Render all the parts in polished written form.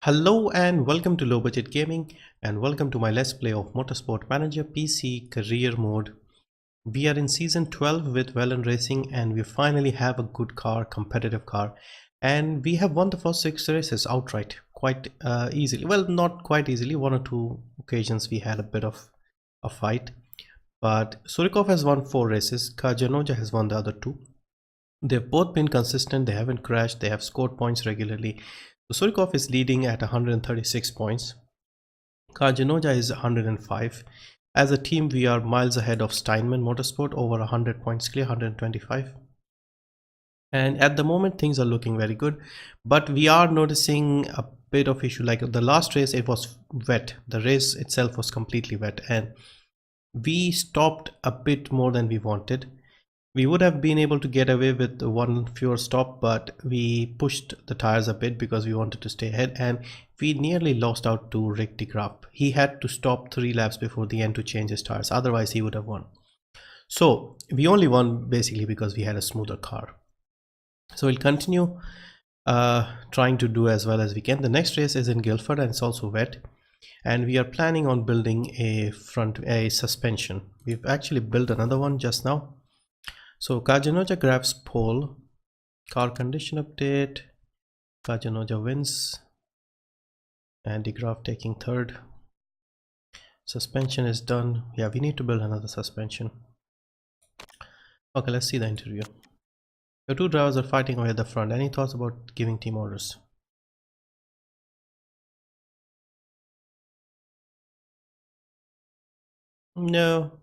Hello and welcome to Low Budget Gaming and welcome to my Let's Play of Motorsport Manager PC Career Mode. We are in Season 12 with Velan Racing and we finally have a good car, competitive car, and we have won the first 6 races outright quite easily. Well, not quite easily, one or two occasions we had a bit of a fight, but Surikov has won 4 races, Kajanoja has won the other 2. They've both been consistent, they haven't crashed, they have scored points regularly. So Surikov is leading at 136 points. Kajanoja is 105. As a team, we are miles ahead of Steinman Motorsport, over 100 points clear, 125. And at the moment, things are looking very good. But we are noticing a bit of issue. Like the last race, it was wet. The race itself was completely wet. And we stopped a bit more than we wanted. We would have been able to get away with one fewer stop, but we pushed the tires a bit because we wanted to stay ahead, and we nearly lost out to Rick de Graaf. He had to stop 3 laps before the end to change his tires, otherwise he would have won. So we only won basically because we had a smoother car. So we'll continue trying to do as well as we can. The next race is in Guildford and it's also wet, and we are planning on building a suspension. We've actually built another one just now. So Kajanoja grabs pole, car condition update, Kajanoja wins, and de Graaf taking 3rd. Suspension is done. Yeah, we need to build another suspension. Okay, let's see the interview. Your 2 drivers are fighting away at the front. Any thoughts about giving team orders? No,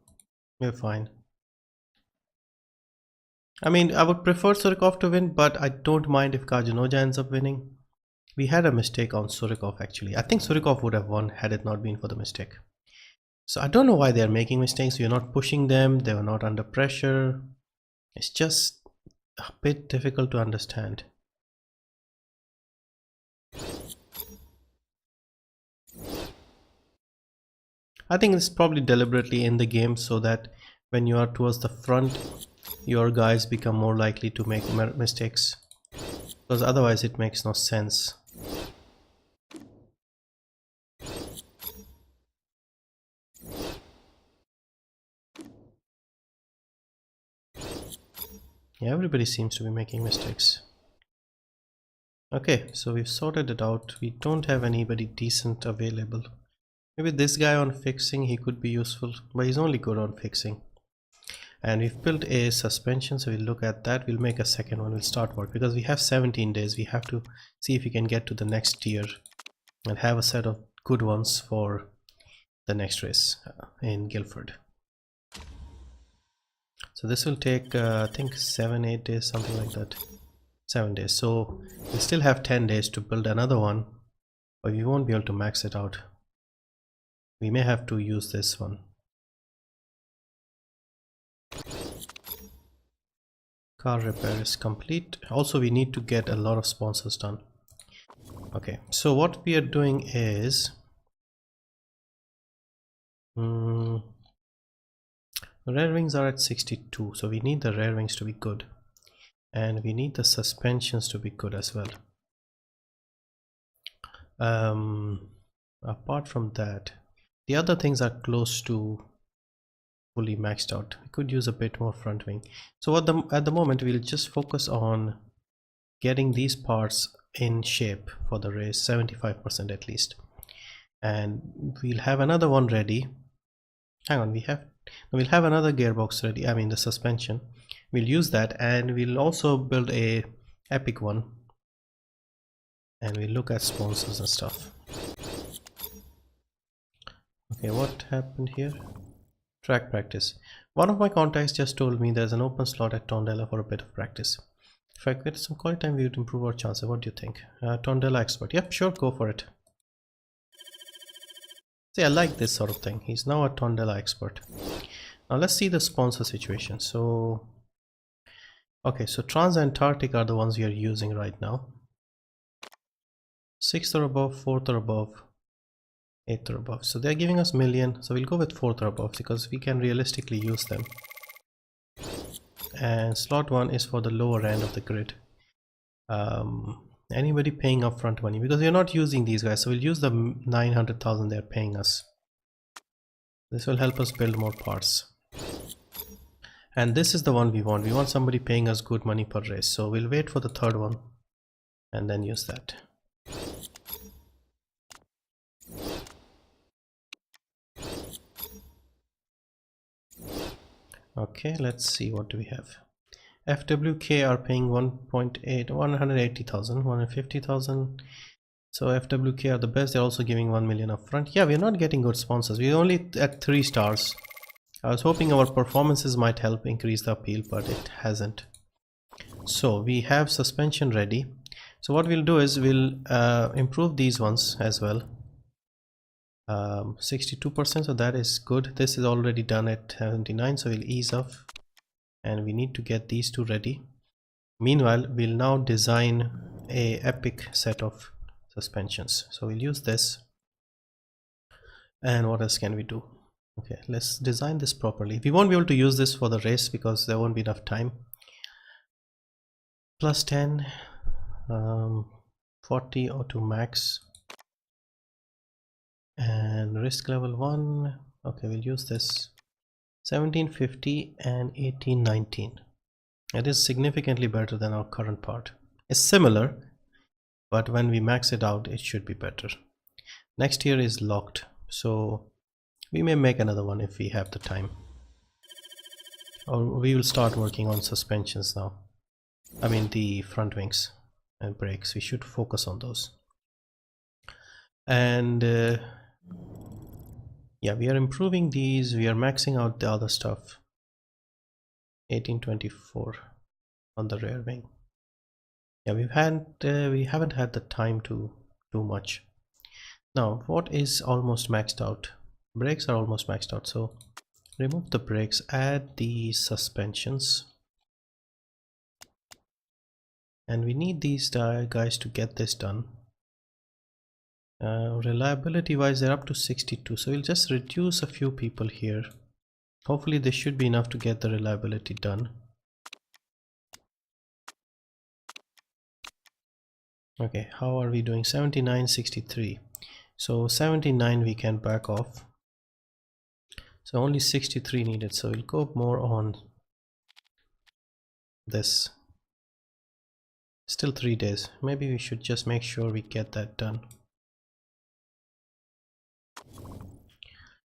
we're fine. I mean, I would prefer Surikov to win, but I don't mind if Kajanoja ends up winning. We had a mistake on Surikov actually. I think Surikov would have won had it not been for the mistake. So I don't know why they're making mistakes. We're not pushing them. They were not under pressure. It's just a bit difficult to understand. I think it's probably deliberately in the game so that when you are towards the front, your guys become more likely to make mistakes, because otherwise it makes no sense. Yeah, everybody seems to be making mistakes. Okay, so we've sorted it out. We don't have anybody decent available. Maybe this guy on fixing, he could be useful, but he's only good on fixing. And we've built a suspension, so we'll look at that. We'll make a second one. We'll start work because we have 17 days. We have to see if we can get to the next tier and have a set of good ones for the next race in Guildford. So this will take I think 7-8 days, something like that. 7 days. So we still have 10 days to build another one, but we won't be able to max it out. We may have to use this one. Car repair is complete. Also, we need to get a lot of sponsors done. Okay, so what we are doing is the rear wings are at 62, so we need the rear wings to be good, and we need the suspensions to be good as well. Apart from that, the other things are close to fully maxed out. We could use a bit more front wing. So at the moment we'll just focus on getting these parts in shape for the race, 75% at least, and we'll have another one ready. Hang on, we'll have another gearbox ready. I mean the suspension. We'll use that, and we'll also build a epic one, and we'll look at sponsors and stuff. Okay, what happened here? Track practice. One of my contacts just told me there's an open slot at Tondela for a bit of practice. If I get some quality time, we would improve our chances. What do you think? Tondela expert. Yep, sure, go for it. See, I like this sort of thing. He's now a Tondela expert. Now let's see the sponsor situation. So, okay, so Trans-Antarctic are the ones we are using right now. 6th or above, 4th or above, 8th or above. So they're giving us million, so we'll go with 4th or above because we can realistically use them. And slot 1 is for the lower end of the grid. Anybody paying upfront money? Because we're not using these guys, so we'll use the 900,000 they're paying us. This will help us build more parts. And this is the one we want. We want somebody paying us good money per race. So we'll wait for the third one and then use that. Okay, let's see, what do we have? FWK are paying 1.8, 180,000, 150,000. So FWK are the best. They're also giving 1 million upfront. Yeah, we're not getting good sponsors. We're only at 3 stars. I was hoping our performances might help increase the appeal, but it hasn't. So we have suspension ready. So what we'll do is we'll improve these ones as well. 62%, so that is good. This is already done at 79, so we'll ease off, and we need to get these two ready. Meanwhile, we'll now design a epic set of suspensions. So we'll use this. And what else can we do? Okay, let's design this properly. We won't be able to use this for the race because there won't be enough time. Plus 10, 40 auto max, and risk level 1. Okay, we'll use this 1750 and 1819. It is significantly better than our current part. It's similar, but when we max it out, it should be better. Next year is locked, so we may make another one if we have the time, or we will start working on suspensions now. I mean the front wings and brakes. We should focus on those. And yeah, we are improving these. We are maxing out the other stuff. 1824 on the rear wing. Yeah, we haven't had the time to do much. Now, what is almost maxed out? Brakes are almost maxed out, so remove the brakes, add the suspensions, and we need these guys to get this done. Reliability wise, they're up to 62, so we'll just reduce a few people here. Hopefully this should be enough to get the reliability done. Okay, how are we doing? 79, 63. So 79 we can back off. So only 63 needed, so we'll go more on this. Still 3 days. Maybe we should just make sure we get that done.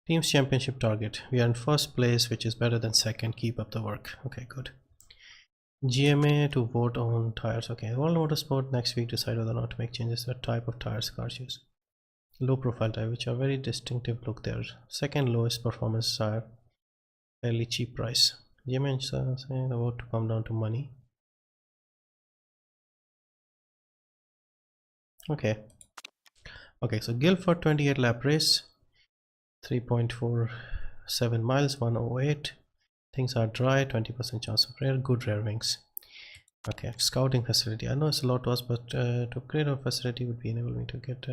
Teams championship target. We are in first place, which is better than second. Keep up the work. Okay, good. GMA to vote on tires. Okay, World MotorSport next week decide whether or not to make changes to the type of tires cars use. Low profile tire, which are very distinctive look there. Second lowest performance tire, fairly cheap price. GMA saying the vote to come down to money. Okay. Okay, so Guildford 28 lap race, 3.47 miles, 108. Things are dry, 20% chance of rear, good rear wings. Okay, scouting facility. I know it's a lot to us, but to upgrade our facility would be enable me to get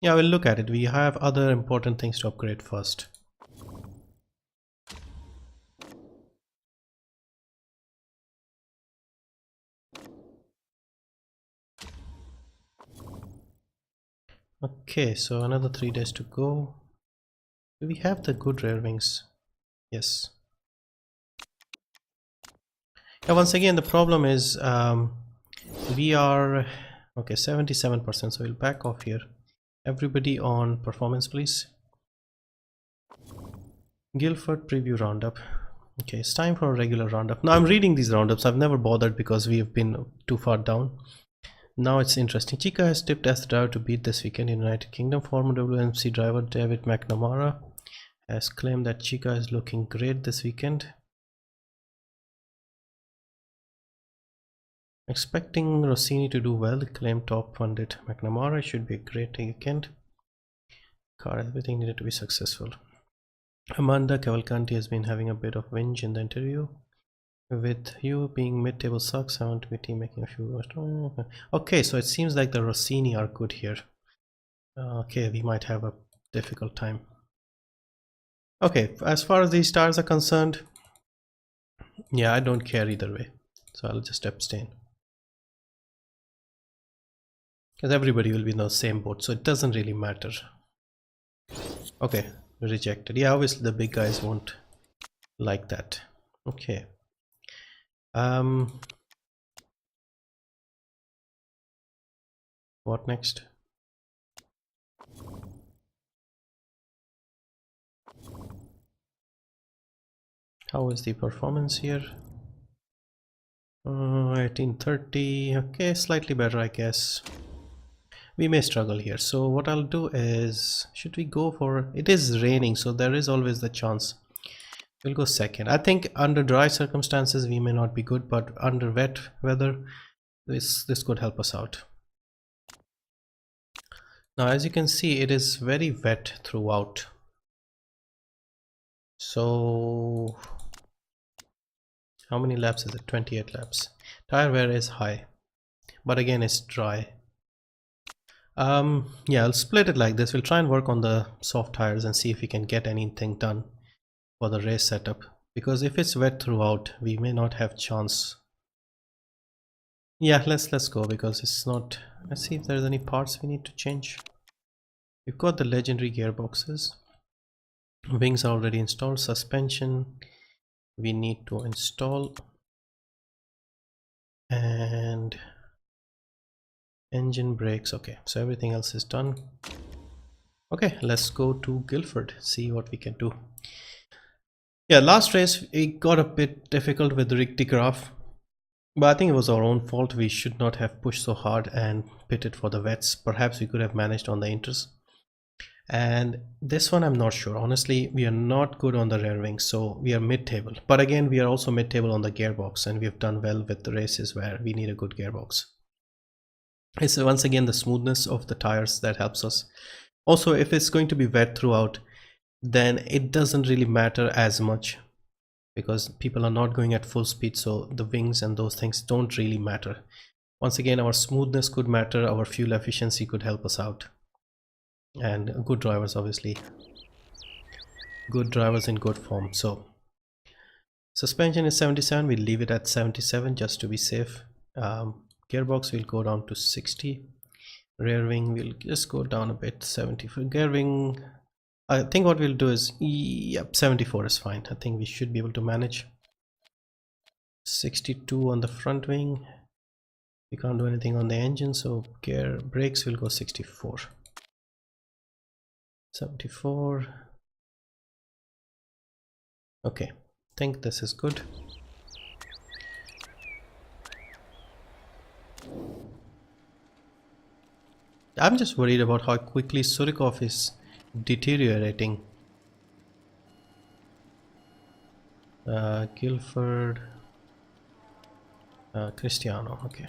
yeah, we'll look at it. We have other important things to upgrade first. Okay, so another 3 days to go. Do we have the good rear wings? Yes. Yeah, once again, the problem is we are okay, 77%, so we'll back off here. Everybody on performance, please. Guildford preview roundup. Okay, it's time for a regular roundup. Now I'm reading these roundups. I've never bothered because we have been too far down. Now it's interesting. Chica has tipped as the driver to beat this weekend in United Kingdom. Former WMC driver David McNamara has claimed that Chica is looking great this weekend. Expecting Rossini to do well, claimed top pundit McNamara. It should be a great weekend. Car, everything needed to be successful. Amanda Cavalcanti has been having a bit of whinge in the interview. With you being mid-table sucks, I want to be team making a few. Okay, so it seems like the Rossini are good here. Okay, we might have a difficult time. Okay, as far as these stars are concerned, yeah, I don't care either way, so I'll just abstain. because everybody will be in the same boat, so it doesn't really matter. Okay, rejected. Yeah, obviously the big guys won't like that. Okay. What next? How is the performance here? 1830. Okay, slightly better, I guess. We may struggle here, so what I'll do is, should we go for, it is raining, so there is always the chance we'll go second. I think under dry circumstances we may not be good, but under wet weather this could help us out. Now as you can see, it is very wet throughout, so how many laps is it? 28 laps. Tire wear is high, but again it's dry. Yeah, I'll split it like this. We'll try and work on the soft tires and see if we can get anything done for the race setup, because if it's wet throughout we may not have chance. Yeah, let's go, because it's not, let's see if there's any parts we need to change. We've got the legendary gearboxes, wings are already installed, suspension we need to install, and engine, brakes. Okay, so everything else is done. Okay, let's go to Guildford, see what we can do. Yeah, last race it got a bit difficult with Rick DeGraff, but I think it was our own fault. We should not have pushed so hard and pitted for the wets. Perhaps we could have managed on the inters. And this one I'm not sure. Honestly, we are not good on the rear wing, so we are mid-table. But again, we are also mid-table on the gearbox, and we have done well with the races where we need a good gearbox. It's once again the smoothness of the tires that helps us. Also, if it's going to be wet throughout, then it doesn't really matter as much, because people are not going at full speed, so the wings and those things don't really matter. Once again, our smoothness could matter, our fuel efficiency could help us out, and good drivers, obviously good drivers in good form. So suspension is 77, we'll leave it at 77 just to be safe. Gearbox will go down to 60, rear wing will just go down a bit, 70 for gear wing. I think what we'll do is, yep, 74 is fine. I think we should be able to manage. 62 on the front wing, we can't do anything on the engine, so gear brakes will go 64. 74. Okay, I think this is good. I'm just worried about how quickly Surikov is deteriorating. Guildford, Cristiano, okay.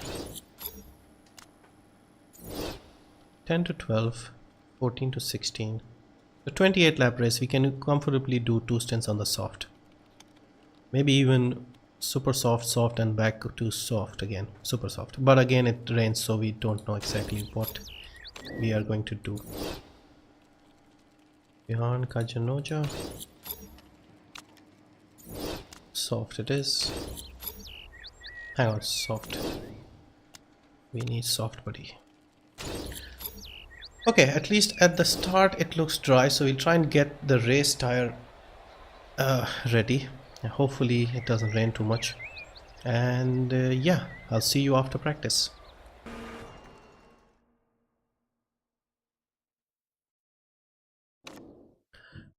10 to 12, 14 to 16. The 28 lap race, we can comfortably do 2 stints on the soft. Maybe even super soft, soft, and back to soft again, super soft. But again, it rains, so we don't know exactly what we are going to do. Behind Kajanoja. Soft it is. Hang on, soft. We need soft, buddy. Okay, at least at the start it looks dry, so we'll try and get the race tire ready. Hopefully it doesn't rain too much. And yeah, I'll see you after practice.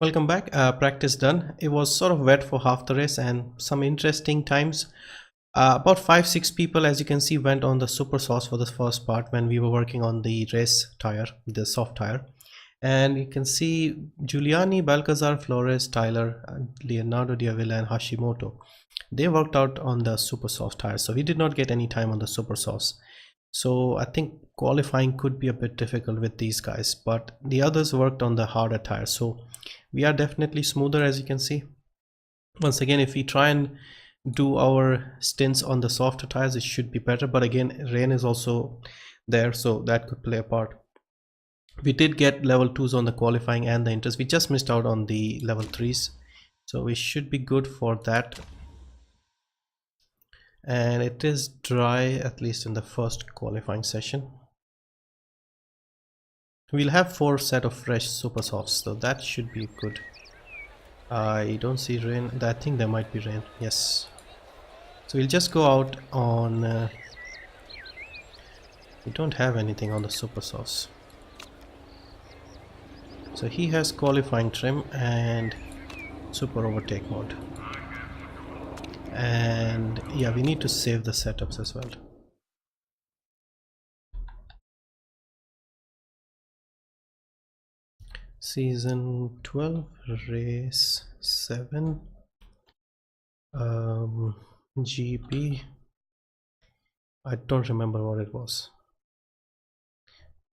Welcome back. Practice done. It was sort of wet for half the race and some interesting times. About 5-6 people, as you can see, went on the super sauce for the first part when we were working on the race tire, the soft tire. And you can see Giuliani, Balcazar, Flores, Tyler, Leonardo Diavilla and Hashimoto. They worked out on the super soft tire, so we did not get any time on the super sauce. So I think qualifying could be a bit difficult with these guys, but the others worked on the harder tires, so we are definitely smoother, as you can see. Once again, if we try and do our stints on the softer tires, it should be better, but again, rain is also there, so that could play a part. We did get level 2s on the qualifying and the inters. We just missed out on the level 3s, so we should be good for that. And it is dry, at least in the first qualifying session. We'll have 4 set of fresh super softs, so that should be good. I don't see rain. I think there might be rain. Yes. So we'll just go out on. We don't have anything on the super softs. So he has qualifying trim and super overtake mode. And yeah, we need to save the setups as well. Season 12, race 7, GP. I don't remember what it was.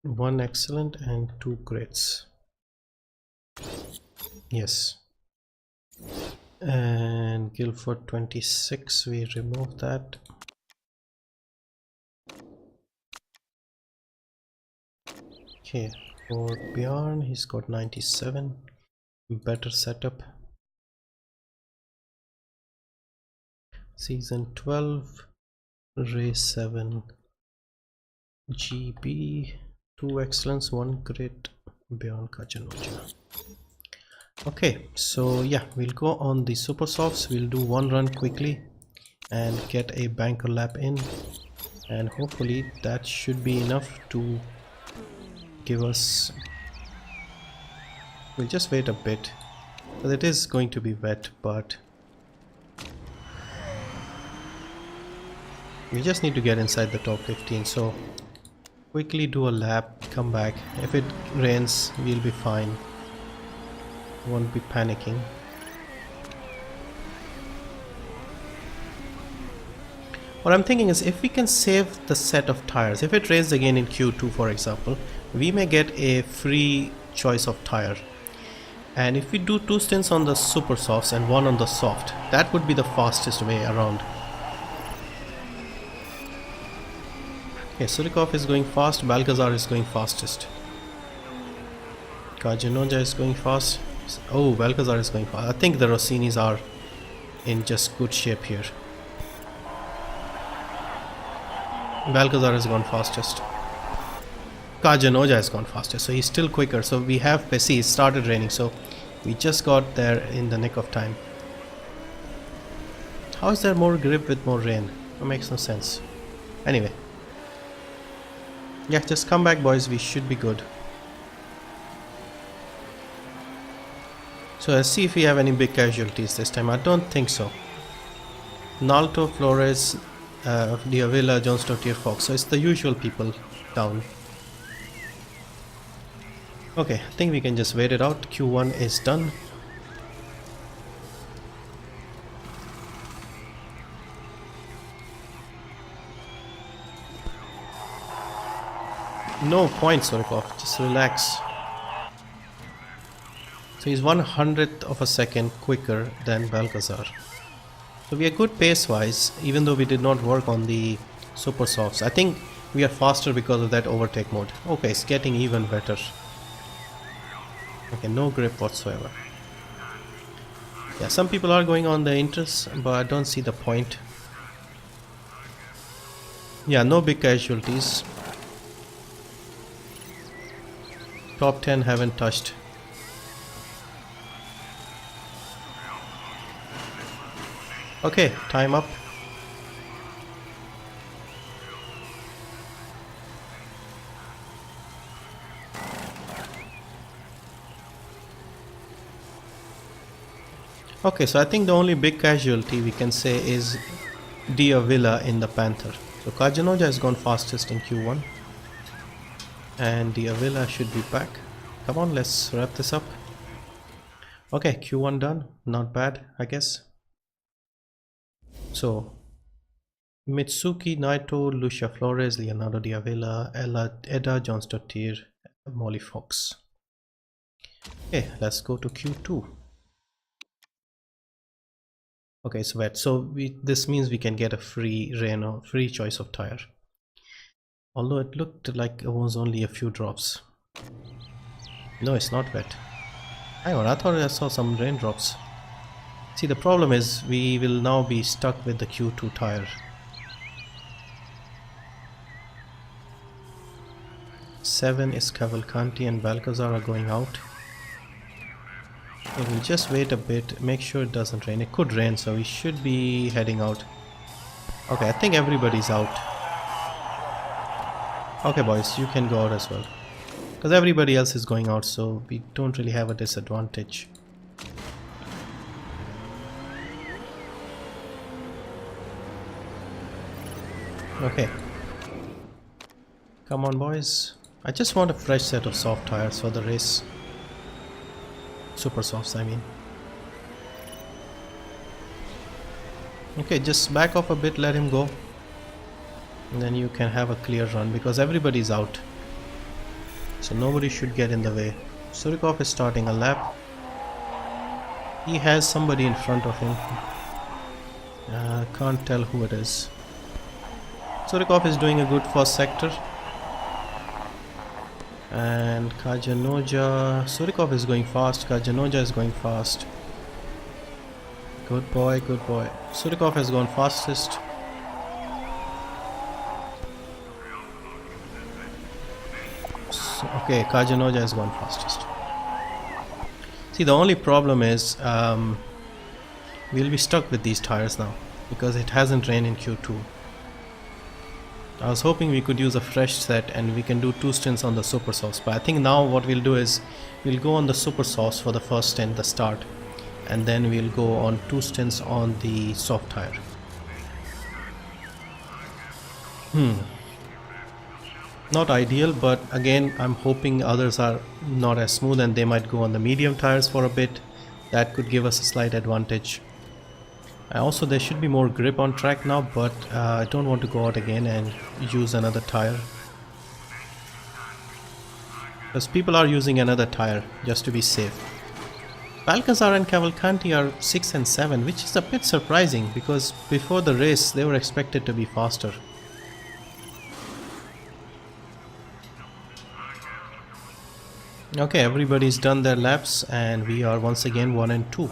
1 excellent and 2 greats. Yes. And Guildford 26, we remove that. Okay, for Bjorn, he's got 97. Better setup. Season 12, race 7, GB, 2 excellence, 1 great, Bjorn Kajanoja. Okay, so yeah, we'll go on the super softs. We'll do 1 run quickly and get a banker lap in, and hopefully that should be enough to give us. We'll just wait a bit, but it is going to be wet, but we just need to get inside the top 15. So quickly do a lap, come back. If it rains, we'll be fine. Won't be panicking. What I'm thinking is, if we can save the set of tires, if it rains again in Q2 for example, we may get a free choice of tire. And if we do 2 stints on the super softs and 1 on the soft, that would be the fastest way around. Okay, Surikov is going fast, Balcazar is going fastest. Kajanoja is going fast. Oh, Balcazar is going fast. I think the Rossinis are in just good shape here. Balcazar has gone fastest. Kajanoja has gone fastest, so he's still quicker. So we have Pessi, it started raining, so we just got there in the nick of time. How is there more grip with more rain? That makes no sense. Anyway. Yeah, just come back boys, we should be good. So let's see if we have any big casualties this time. I don't think so. Nalto, Flores, Diavila, Johnston, Tier Fox. So it's the usual people down. Okay, I think we can just wait it out. Q1 is done. No points, Surikov. Just relax. So he's 1/100th of a second quicker than Balcazar. So we are good pace wise, even though we did not work on the super softs. I think we are faster because of that overtake mode. Okay, it's getting even better. Okay, no grip whatsoever. Yeah, some people are going on the inters, but I don't see the point. Yeah, no big casualties. Top 10 haven't touched. Okay, time up. Okay, so I think the only big casualty we can say is Diavila in the Panther. So Kajanoja has gone fastest in Q1. And Diavila should be back. Come on, let's wrap this up. Okay, Q1 done. Not bad, I guess. So Mitsuki, Naito, Lucia Flores, Leonardo Diavila, Edda, Johnston, Tier, Molly Fox. Okay, let's go to Q2. Okay, it's wet. So this means we can get a free Renault, free choice of tire. Although it looked like it was only a few drops. No, it's not wet. Hang on, I thought I saw some raindrops. See, the problem is we will now be stuck with the Q2 tire. 7 is Cavalcanti and Balcazar are going out. We'll just wait a bit, make sure it doesn't rain. It could rain, so we should be heading out. Okay, I think everybody's out. Okay boys, you can go out as well, because everybody else is going out, so we don't really have a disadvantage. Okay, come on boys. I just want a fresh set of soft tires for the race. Super softs, I mean. Okay, just back off a bit, let him go, and then you can have a clear run, because everybody's out, so nobody should get in the way. Surikov is starting a lap. He has somebody in front of him. Can't tell who it is. Surikov is doing a good first sector. And Kajanoja, Surikov is going fast, Kajanoja is going fast. Good boy, good boy. Surikov has gone fastest. So, okay, Kajanoja has gone fastest. See, the only problem is we'll be stuck with these tires now, because it hasn't rained in Q2. I was hoping we could use a fresh set and we can do 2 stints on the super sauce, but I think now what we'll do is we'll go on the super sauce for the first stint, the start, and then we'll go on 2 stints on the soft tire. Not ideal, but again I'm hoping others are not as smooth and they might go on the medium tires for a bit. That could give us a slight advantage. Also, there should be more grip on track now, but I don't want to go out again and use another tire, because people are using another tire just to be safe. Balcazar and Cavalcanti are 6 and 7, which is a bit surprising, because before the race they were expected to be faster. Okay, everybody's done their laps and we are once again 1 and 2.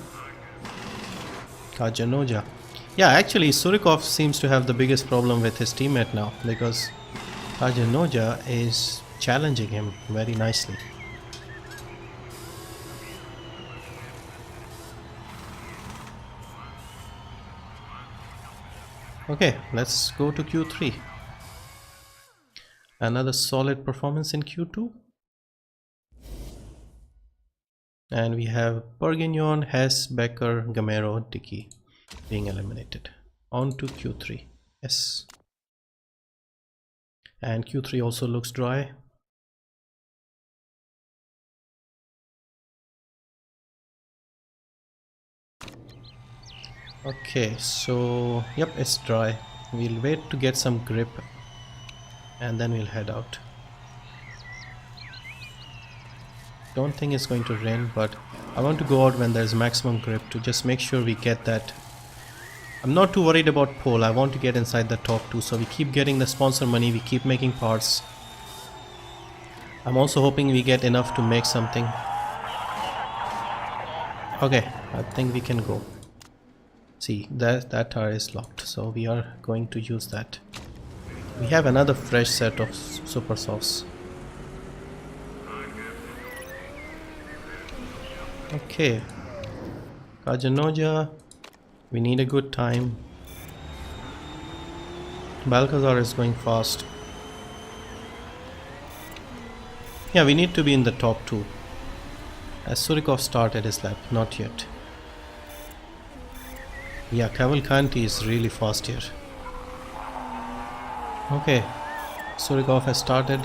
Kajanoja. Yeah, actually Surikov seems to have the biggest problem with his teammate now, because Kajanoja is challenging him very nicely. Okay, let's go to Q3. Another solid performance in Q2. And we have Bourguignon, Hess, Becker, Gamero, Dickey being eliminated. On to Q3. Yes. And Q3 also looks dry. Okay, so yep, it's dry. We'll wait to get some grip and then we'll head out. Don't think it's going to rain, but I want to go out when there's maximum grip to just make sure we get that. I'm not too worried about pole. I want to get inside the top 2, so we keep getting the sponsor money, we keep making parts. I'm also hoping we get enough to make something. Okay, I think we can go. See, that tire is locked, so we are going to use that. We have another fresh set of super sauce. Okay, Kajanoja, we need a good time. Balcazar is going fast. Yeah, we need to be in the top 2. As Surikov started his lap, not yet. Yeah, Cavalcanti is really fast here. Okay, Surikov has started.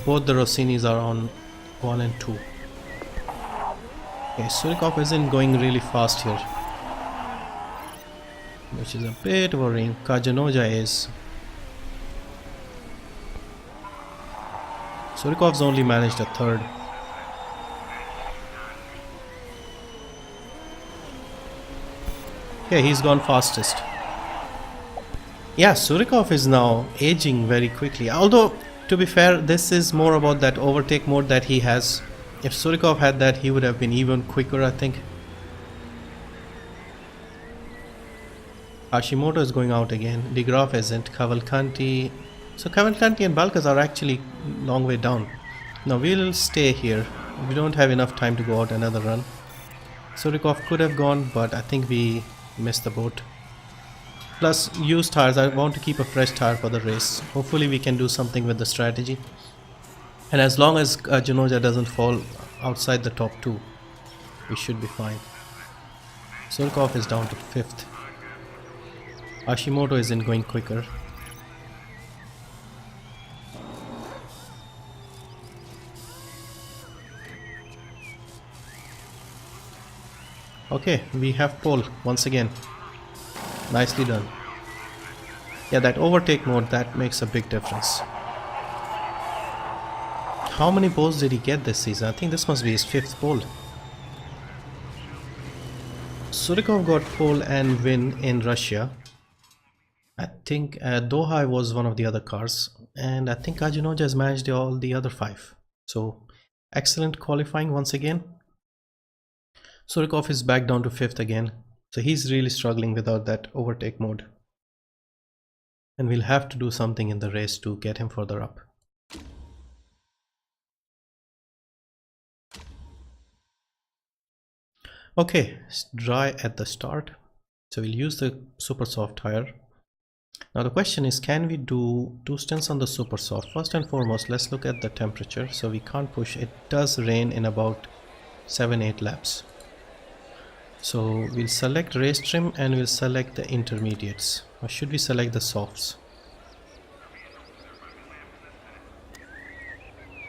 Both the Rossinis are on 1 and 2. Okay, Surikov isn't going really fast here, which is a bit worrying. Kajanoja is. Surikov's only managed a 3rd. Okay, he's gone fastest. Yeah, Surikov is now aging very quickly. Although, to be fair, this is more about that overtake mode that he has. If Surikov had that, he would have been even quicker, I think. Hashimoto is going out again. De Graaf isn't. Cavalcanti So Cavalcanti and Balkas are actually long way down. Now we'll stay here. We don't have enough time to go out another run. Surikov could have gone, but I think we missed the boat. Plus used tires, I want to keep a fresh tire for the race. Hopefully we can do something with the strategy. And as long as Junoja doesn't fall outside the top 2, we should be fine. Surikov is down to 5th. Hashimoto isn't going quicker. Okay, we have pole once again. Nicely done. Yeah, that overtake mode, that makes a big difference. How many poles did he get this season? I think this must be his 5th pole. Surikov got pole and win in Russia. I think Doha was one of the other cars, and I think Kajunoja has managed all the other 5. So excellent qualifying once again. Surikov is back down to 5th again, so he's really struggling without that overtake mode. And we'll have to do something in the race to get him further up. Okay, it's dry at the start, so we'll use the super soft tire. Now the question is, can we do 2 stints on the super soft? First and foremost, let's look at the temperature. So we can't push. It does rain in about 7-8 laps. So we'll select race trim and we'll select the intermediates. Or should we select the softs?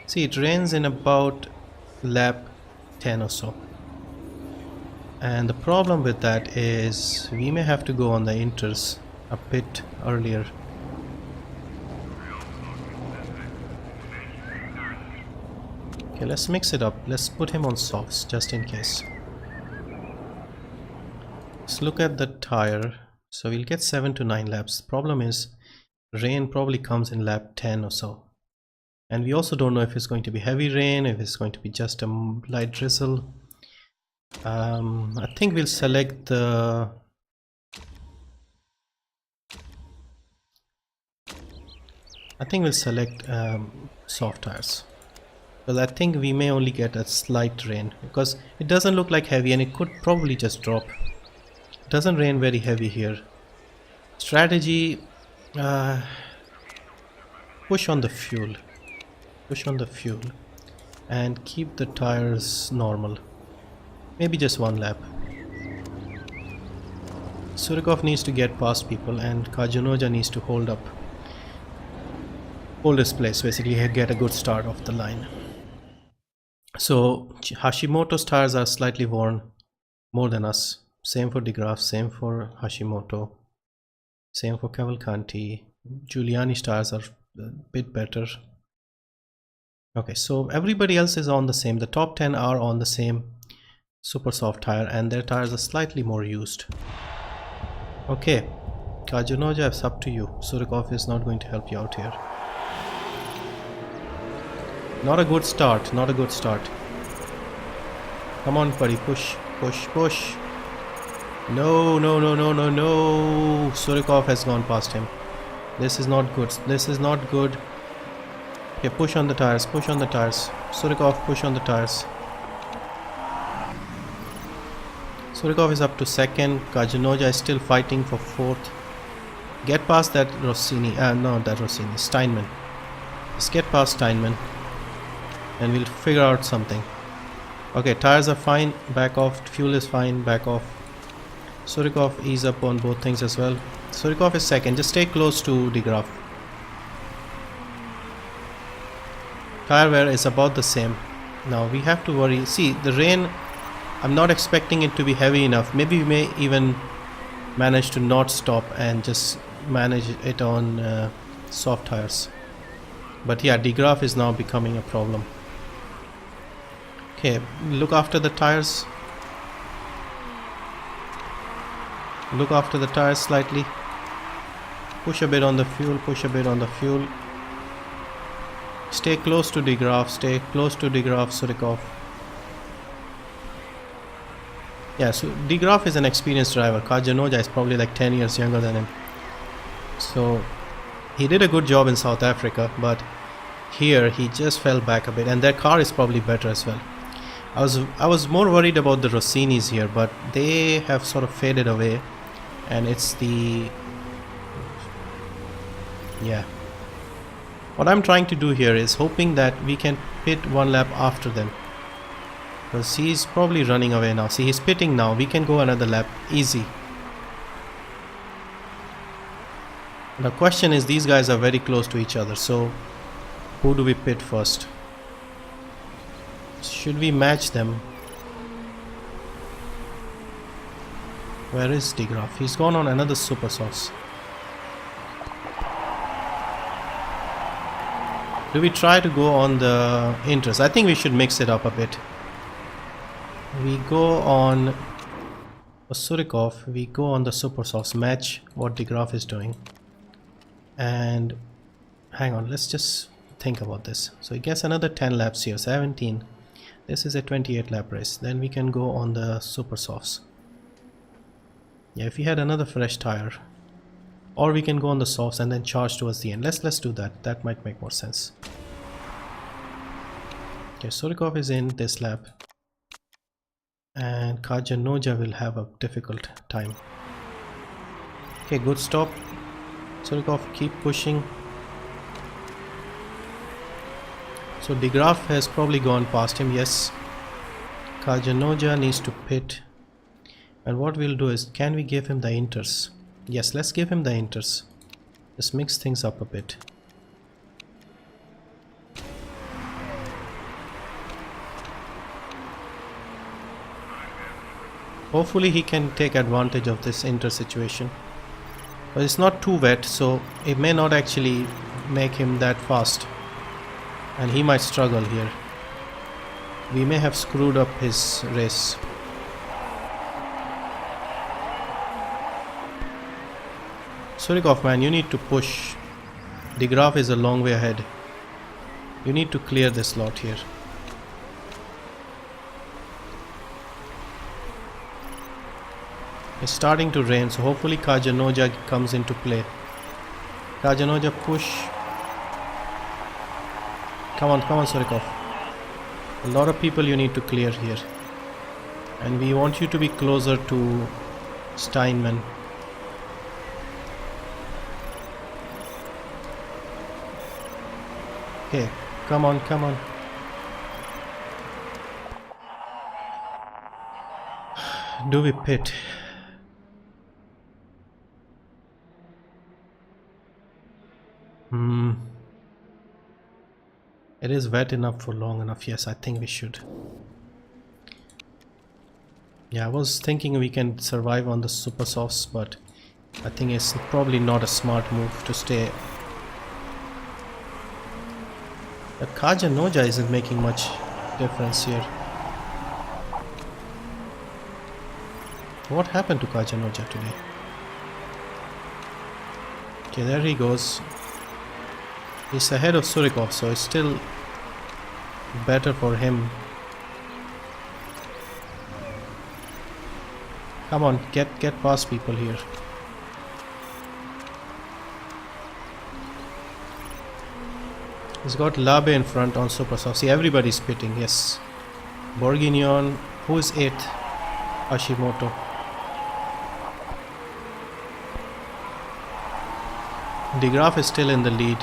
See, it rains in about lap 10 or so. And the problem with that is we may have to go on the inters a bit earlier. Okay, let's mix it up. Let's put him on softs just in case. Let's look at the tire. So we'll get 7 to 9 laps. Problem is rain probably comes in lap 10 or so. And we also don't know if it's going to be heavy rain, if it's going to be just a light drizzle. I think we'll select the soft tires, because I think we may only get a slight rain, because it doesn't look like heavy and it could probably just drop. It doesn't rain very heavy here. Strategy, push on the fuel and keep the tires normal. Maybe just 1 lap. Surikov needs to get past people and Kajunoja needs to hold his place, basically get a good start off the line. So Hashimoto's tires are slightly worn more than us. Same for DeGraff, same for Hashimoto, same for Cavalcanti. Giuliani's tires are a bit better. Okay, so everybody else is on the same. The top 10 are on the same super soft tire and their tires are slightly more used. Okay, Kajunoja, it's up to you. Surikov is not going to help you out here. Not a good start. Come on buddy, push. No. Surikov has gone past him. This is not good. Okay, push on the tires. Surikov, push on the tires. Surikov is up to 2nd. Kajunoja is still fighting for 4th. Get past that Rossini. Steinman. Just get past Steinman and we'll figure out something. Okay, tires are fine. Back off. Fuel is fine. Back off. Surikov ease up on both things as well. Surikov is 2nd. Just stay close to DeGraff. Tire wear is about the same. Now we have to worry. See, the rain, I'm not expecting it to be heavy enough. Maybe we may even manage to not stop and just manage it on soft tires. But yeah, DeGraff is now becoming a problem. Okay, look after the tires. Slightly. Push a bit on the fuel. Stay close to DeGraff. Surikov. Yeah, so DeGraff is an experienced driver. Kajunoja is probably like 10 years younger than him. So He did a good job in South Africa, but here he just fell back a bit, and their car is probably better as well. I was more worried about the Rossinis here, but they have sort of faded away, and it's the what I'm trying to do here is hoping that we can pit one lap after them, because he's probably running away now. See, he's pitting now. We can go another lap easy. The question is, these guys are very close to each other, so who do we pit first? Should we match them? Where is De Graaf? He's gone on another super sauce. Do we try to go on the inters? I think we should mix it up a bit. We go on Surikov, we go on the super sauce, match what De Graaf is doing. And hang on, let's just think about this. So he gets another 10 laps here, 17. This is a 28 lap race. Then we can go on the super sauce. Yeah, if we had another fresh tire, or we can go on the softs and then charge towards the end. Let's do that. That might make more sense. Okay, Surikov is in this lap, and Kajanoja will have a difficult time. Okay, good stop. Surikov, keep pushing. So De Graaf has probably gone past him. Yes, Kajanoja needs to pit, and what we'll do is, can we give him the inters? Yes, let's give him the inters. Just mix things up a bit. Hopefully he can take advantage of this inter situation. But it's not too wet, so it may not actually make him that fast. And he might struggle here. We may have screwed up his race. Surikov, man, you need to push. De Graaf is a long way ahead. You need to clear this lot here. It's starting to rain, so hopefully Kajanoja comes into play. Kajanoja, push. Come on, Surikov. A lot of people you need to clear here. And we want you to be closer to Steinman. Okay, come on. Do we pit? It is wet enough for long enough. Yes, I think we should. Yeah, I was thinking we can survive on the super sauce, but I think it's probably not a smart move to stay. But Kajanoja isn't making much difference here. What happened to Kajanoja today? Okay, there he goes. He's ahead of Surikov, so it's still better for him. Come on, get past people here. He's got Labe in front on super sauce. See, everybody's pitting. Yes, Borgignon. Who is 8th? Hashimoto. De Graaf is still in the lead,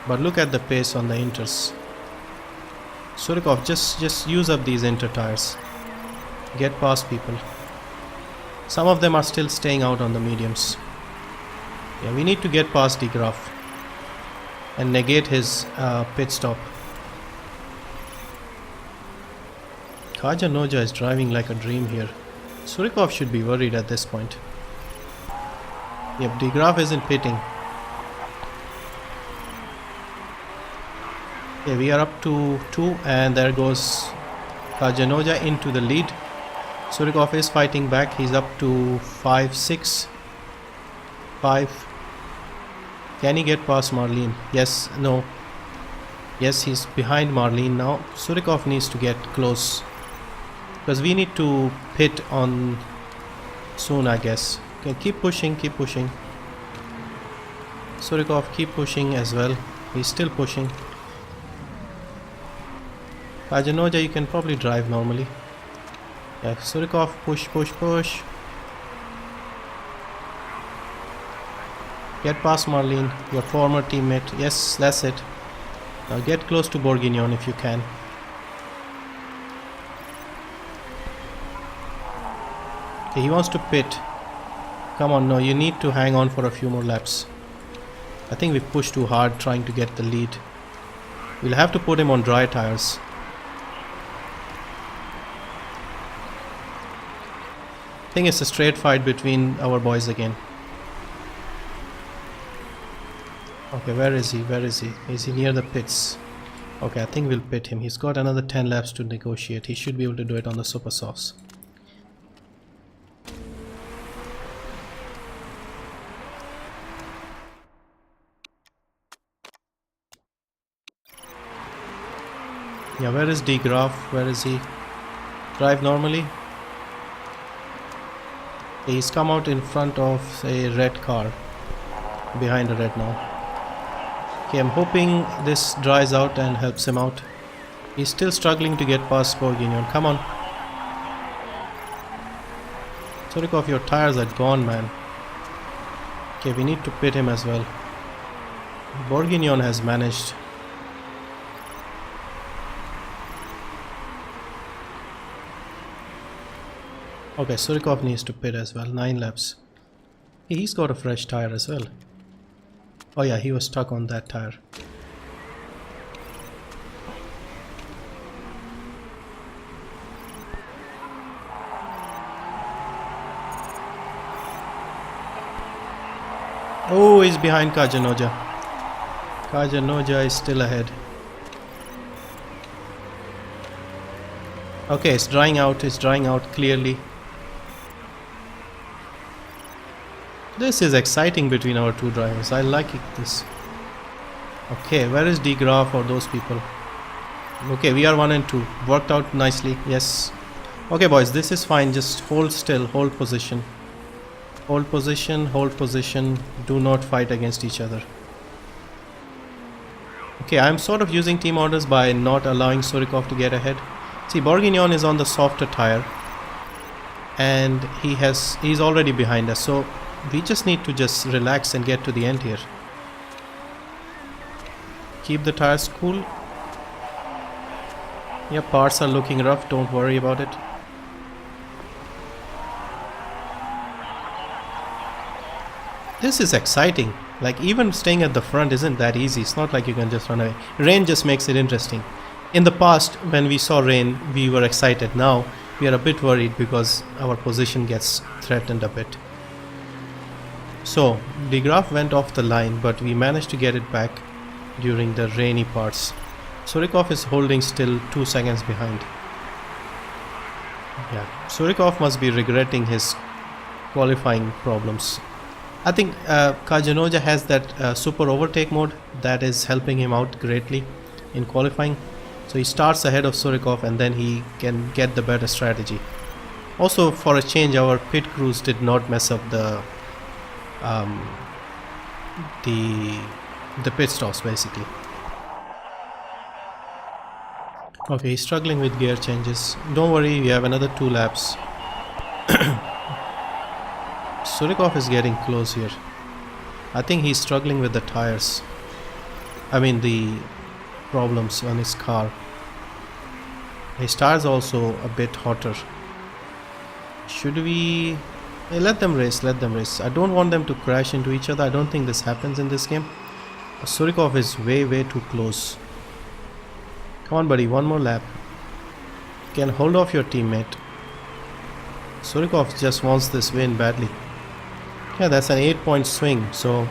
but look at the pace on the inters. Surikov, just use up these inter tires. Get past people. Some of them are still staying out on the mediums. Yeah, we need to get past De Graaf and negate his pit stop. Kajanoja is driving like a dream here. Surikov should be worried at this point. Yep, De Graaf isn't pitting. Okay, we are up to 2, and there goes Kajanoja into the lead. Surikov is fighting back. He's up to 5, 6, 5. Can he get past Marlene? Yes, no. Yes, he's behind Marlene now. Surikov needs to get close, because we need to pit on soon, I guess. Okay, keep pushing. Surikov, keep pushing as well. He's still pushing. Kajanoja, you can probably drive normally. Yeah, Surikov, push, push, push. Get past Marlene, your former teammate. Yes, that's it. Now get close to Bourguignon if you can. Okay, he wants to pit. Come on, no, you need to hang on for a few more laps. I think we pushed too hard trying to get the lead. We'll have to put him on dry tires. I think it's a straight fight between our boys again. Okay, where is he? Where is he? Is he near the pits? Okay, I think we'll pit him. He's got another 10 laps to negotiate. He should be able to do it on the super sauce. Yeah, where is De Graaf? Where is he? Drive normally. He's come out in front of a red car. Behind the red now. Okay, I'm hoping this dries out and helps him out. He's still struggling to get past Bourguignon. Come on. Surikov, your tires are gone, man. Okay, we need to pit him as well. Bourguignon has managed. Okay, Surikov needs to pit as well. 9 laps. He's got a fresh tire as well. Oh yeah, he was stuck on that tire. Oh, he's behind Kajanoja. Kajanoja is still ahead. Okay, it's drying out clearly. This is exciting between our two drivers. I like this. Okay, where is De Graaf or those people? Okay, we are 1 and 2. Worked out nicely. Yes. Okay, boys, this is fine. Just hold still. Hold position. Hold position. Hold position. Do not fight against each other. Okay, I'm sort of using team orders by not allowing Surikov to get ahead. See, Bourguignon is on the softer tire. And he's already behind us. So we just need to just relax and get to the end here. Keep the tires cool. Yeah, parts are looking rough. Don't worry about it. This is exciting. Like, even staying at the front isn't that easy. It's not like you can just run away. Rain just makes it interesting. In the past, when we saw rain, we were excited. Now, we are a bit worried because our position gets threatened a bit. So, De Graaf went off the line, but we managed to get it back during the rainy parts. Surikov is holding still 2 seconds behind. Yeah, Surikov must be regretting his qualifying problems. I think Kajanoja has that super overtake mode that is helping him out greatly in qualifying. So he starts ahead of Surikov and then he can get the better strategy. Also, for a change, our pit crews did not mess up the pit stops basically. Okay, he's struggling with gear changes. Don't worry, we have another 2 laps. Surikov is getting close here. I think he's struggling with the tires. I mean the problems on his car. His tires also a bit hotter. Should we... let them race, let them race. I don't want them to crash into each other. I don't think this happens in this game. Surikov is way too close. Come on buddy, 1 more lap. You can hold off your teammate. Surikov just wants this win badly. Yeah, that's an 8-point swing, so...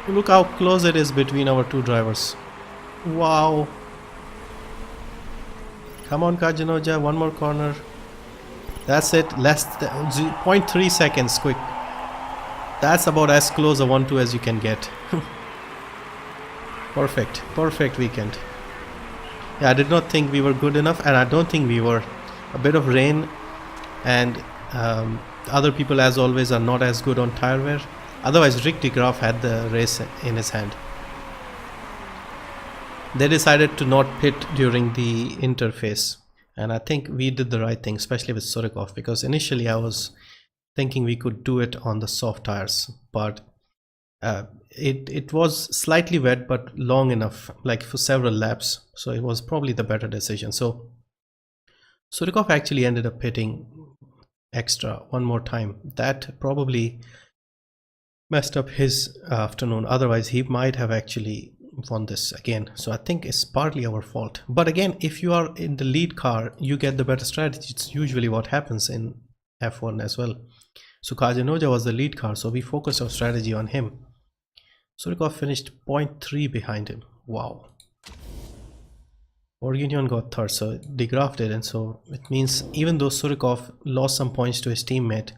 look how close it is between our 2 drivers. Wow. Come on Kajanoja, 1 more corner. That's it, less than 0.3 seconds quick. That's about as close a 1-2 as you can get. Perfect weekend. Yeah, I did not think we were good enough, and I don't think we were. A bit of rain and Other people, as always, are not as good on tire wear. Otherwise, Rick de Graaf had the race in his hand. They decided to not pit during the interface, and I think we did the right thing, especially with Surikov, because initially I was thinking we could do it on the soft tires, but it was slightly wet but long enough, like for several laps, so it was probably the better decision. So Surikov actually ended up pitting extra one more time. That probably messed up his afternoon. Otherwise he might have actually won this again. So I think it's partly our fault, but again, if you are in the lead car, you get the better strategy. It's usually what happens in F1 as well. So Kajanoja was the lead car, so we focused our strategy on him. Surikov finished 0.3 behind him. Wow. Bourguignon got third, so de Graaf did, and so it means even though Surikov lost some points to his teammate,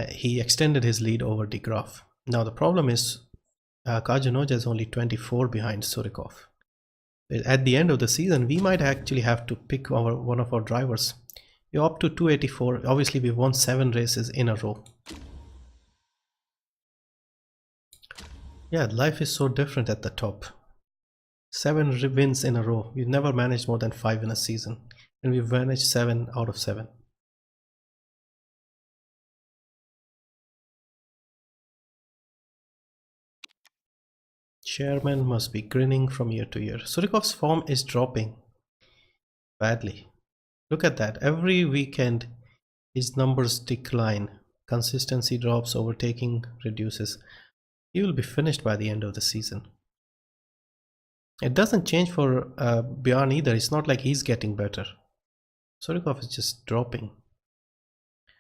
he extended his lead over de Graaf. Now the problem is Kajanoja is only 24 behind Surikov. At the end of the season, we might actually have to pick one of our drivers. We're up to 284. Obviously, we've won 7 races in a row. Yeah, life is so different at the top. 7 wins in a row. We've never managed more than 5 in a season, and we've managed 7 out of 7. Chairman must be grinning from year to year. Surikov's form is dropping badly. Look at that. Every weekend his numbers decline. Consistency drops, overtaking reduces. He will be finished by the end of the season. It doesn't change for Bjorn either. It's not like he's getting better. Surikov is just dropping.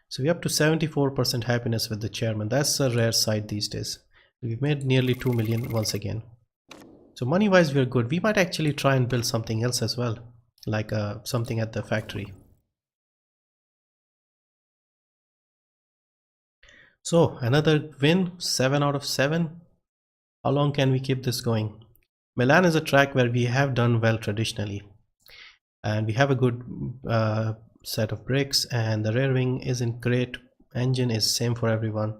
So we're up to 74% happiness with the chairman. That's a rare sight these days. We've made nearly 2 million once again. So money wise we're good. We might actually try and build something else as well, like something at the factory. So another win, 7 out of 7. How long can we keep this going? Milan is a track where we have done well traditionally, and we have a good set of brakes, and the rear wing isn't great. Engine is same for everyone.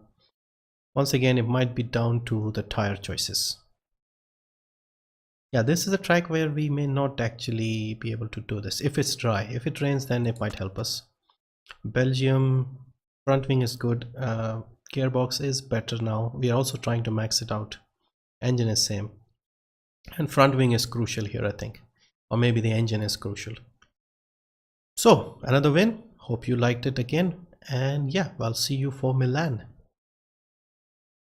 Once again, it might be down to the tire choices. Yeah, this is a track where we may not actually be able to do this if it's dry. If it rains, then it might help us. Belgium, front wing is good. Gearbox is better now. We are also trying to max it out. Engine is same, and front wing is crucial here, I think, or maybe the engine is crucial. So another win. Hope you liked it again, and yeah, I'll see you for Milan.